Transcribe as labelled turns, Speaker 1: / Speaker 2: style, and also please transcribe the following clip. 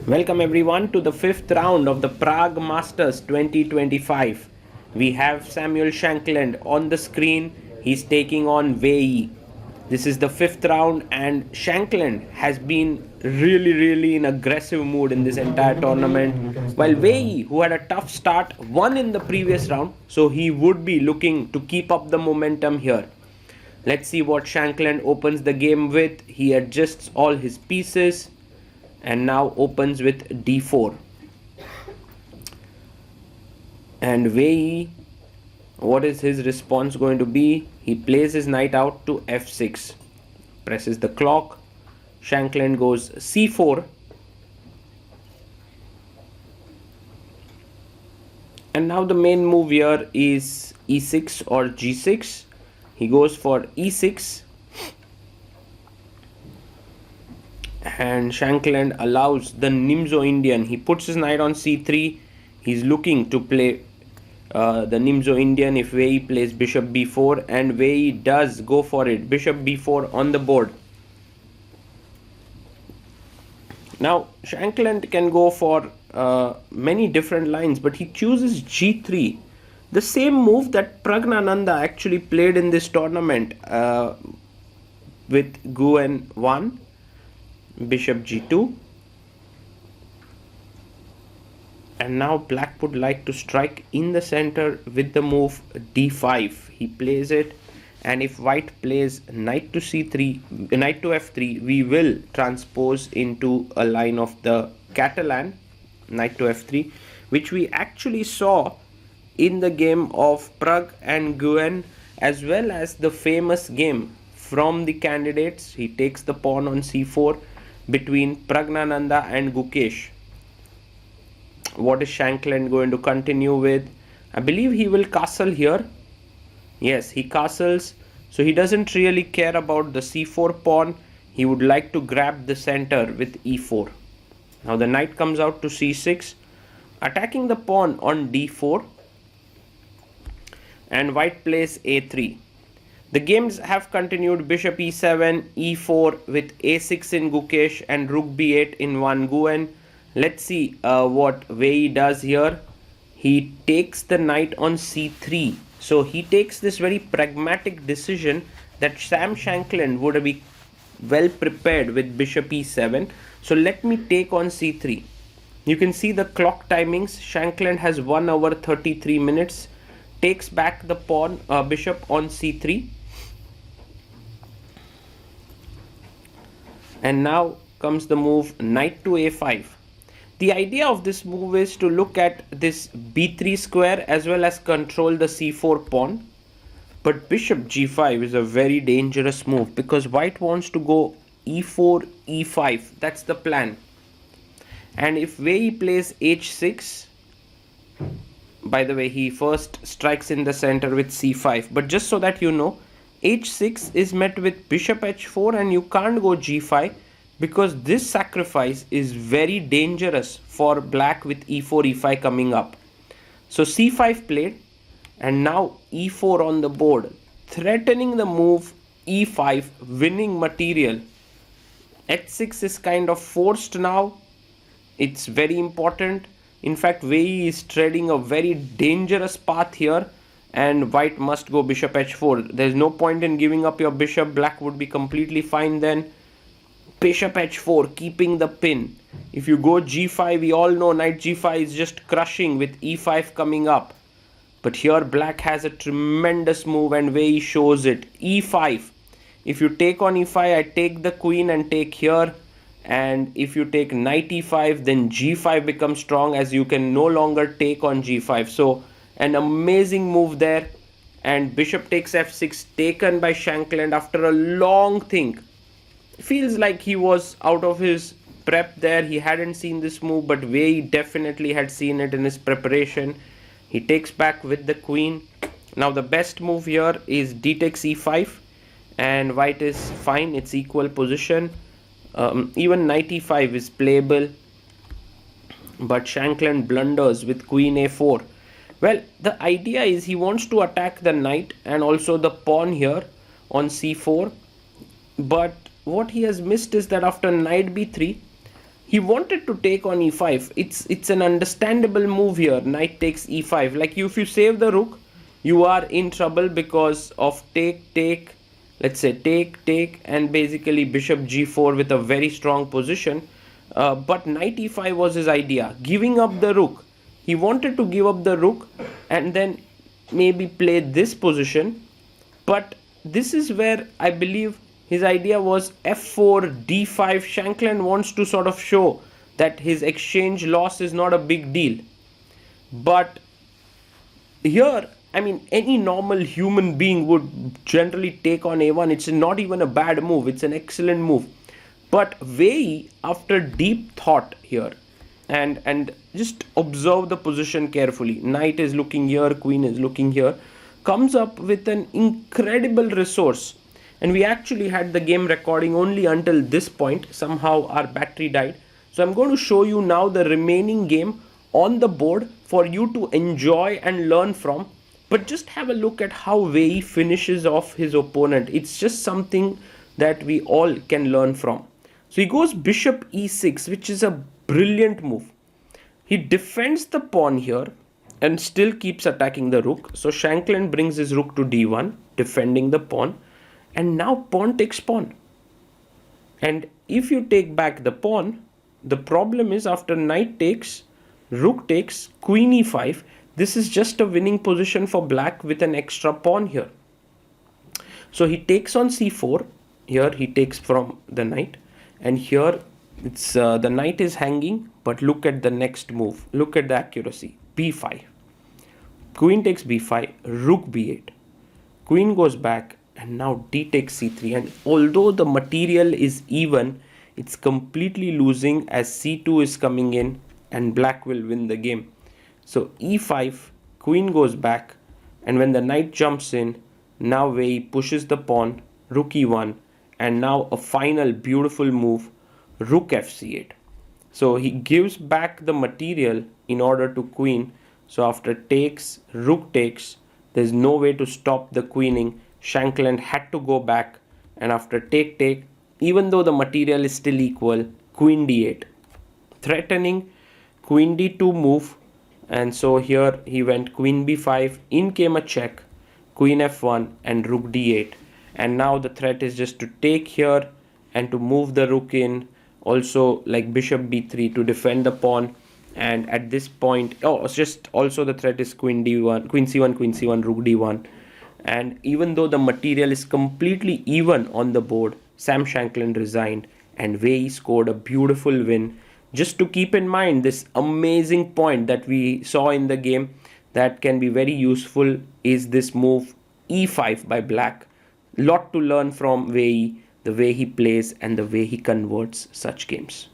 Speaker 1: Welcome everyone to the fifth round of the Prague Masters 2025. We have Samuel Shankland on the screen. He's taking on Wei Yi. This is the fifth round and Shankland has been really in aggressive mood in this entire tournament. While Wei Yi, who had a tough start, won in the previous round, so he would be looking to keep up the momentum here. Let's see what Shankland opens the game with. He adjusts all his pieces and now opens with d4. And Wei Yi, what is his response going to be? He plays his knight out to f6, presses the clock. Shankland goes c4, and now the main move here is e6 or g6. He goes for e6, and Shankland allows the Nimzo Indian. He puts his knight on c3. He's looking to play the Nimzo Indian if Wei Yi plays bishop b4, and Wei Yi does go for it. Bishop b4 on the board. Now Shankland can go for many different lines, but he chooses g3. The same move that Pragnananda actually played in this tournament with Guen 1. Bishop g2, and now black would like to strike in the center with the move d5. He plays it, and if white plays knight to c3, knight to f3, we will transpose into a line of the Catalan, knight to f3, which we actually saw in the game of Prague and Guen, as well as the famous game from the candidates. He takes the pawn on c4 between Pragnananda and Gukesh. What is Shankland going to continue with? I believe he will castle here. Yes, he castles. So he doesn't really care about the c4 pawn. He would like to grab the center with e4. Now the knight comes out to c6, attacking the pawn on d4, and white plays a3. The games have continued. Bishop e7, e4 with a6 in Gukesh and rook b8 in one Guen. Let's see what Wei Yi does here. He takes the knight on c3. So he takes this very pragmatic decision that Sam Shankland would be well prepared with bishop e7. So let me take on c3. You can see the clock timings. Shankland has 1 hour 33 minutes. Takes back the pawn, bishop on c3. And now comes the move knight to a5. The idea of this move is to look at this b3 square as well as control the c4 pawn. But bishop g5 is a very dangerous move because white wants to go e4, e5. That's the plan. And if Wei Yi plays h6, by the way, he first strikes in the center with c5. But just so that you know, h6 is met with bishop h4, and you can't go g5 because this sacrifice is very dangerous for black with e4, e5 coming up. So c5 played, and now e4 on the board, threatening the move e5, winning material. h6 is kind of forced now. It's very important. In fact, Wei Yi is treading a very dangerous path here, and white must go bishop h4. There's no point in giving up your bishop. Black would be completely fine then. Bishop h4, keeping the pin. If you go g5, we all know knight g5 is just crushing with e5 coming up. But here black has a tremendous move, and Wei Yi shows it. e5. If you take on e5, I take the queen and take here. And if you take knight e5, then g5 becomes strong, as you can no longer take on g5. So an amazing move there. And bishop takes f6, taken by Shankland after a long think. Feels like he was out of his prep there. He hadn't seen this move, but Wei Yi definitely had seen it in his preparation. He takes back with the queen. Now the best move here is d takes e5, and white is fine. It's equal position. Even knight e5 is playable, but Shankland blunders with queen a4. Well, the idea is he wants to attack the knight and also the pawn here on c4, but what he has missed is that after knight b3, he wanted to take on e5. It's an understandable move here. Knight takes e5. Like if you save the rook, you are in trouble because of take. Let's say take, and basically bishop g4 with a very strong position. But knight e5 was his idea. Giving up the rook. He wanted to give up the rook and then maybe play this position. But this is where I believe his idea was f4, d5. Shankland wants to sort of show that his exchange loss is not a big deal. But here, I mean, any normal human being would generally take on a1. It's not even a bad move. It's an excellent move. But Wei Yi, after deep thought here, and just observe the position carefully. Knight is looking here, queen is looking here, comes up with an incredible resource. And we actually had the game recording only until this point. Somehow our battery died. So I'm going to show you now the remaining game on the board for you to enjoy and learn from. But just have a look at how Wei Yi finishes off his opponent. It's just something that we all can learn from. So he goes bishop e6, which is a brilliant move. He defends the pawn here and still keeps attacking the rook. So Shankland brings his rook to d1, defending the pawn. And now pawn takes pawn. And if you take back the pawn, the problem is after knight takes, rook takes, queen e5, this is just a winning position for black with an extra pawn here. So he takes on c4. Here he takes from the knight. And here it's the knight is hanging. But look at the next move. Look at the accuracy. b5. Queen takes b5. Rook b8. Queen goes back. And now d takes c3. And although the material is even, it's completely losing as c2 is coming in. And black will win the game. So e5, queen goes back, and when the knight jumps in, now Wei Yi pushes the pawn, rook e1, and now a final beautiful move, rook fc8. So he gives back the material in order to queen. So after takes, rook takes, there's no way to stop the queening. Shankland had to go back, and after take, even though the material is still equal, queen d8. Threatening queen d2 move, and so here he went queen b5, in came a check, queen f1 and rook d8. And now the threat is just to take here and to move the rook in, also like bishop b3 to defend the pawn. And at this point, it's just also the threat is queen d1, queen c1, rook d1. And even though the material is completely even on the board, Sam Shankland resigned and Wei Yi scored a beautiful win. Just to keep in mind this amazing point that we saw in the game that can be very useful is this move e5 by black. Lot to learn from Wei Yi, the way he plays and the way he converts such games.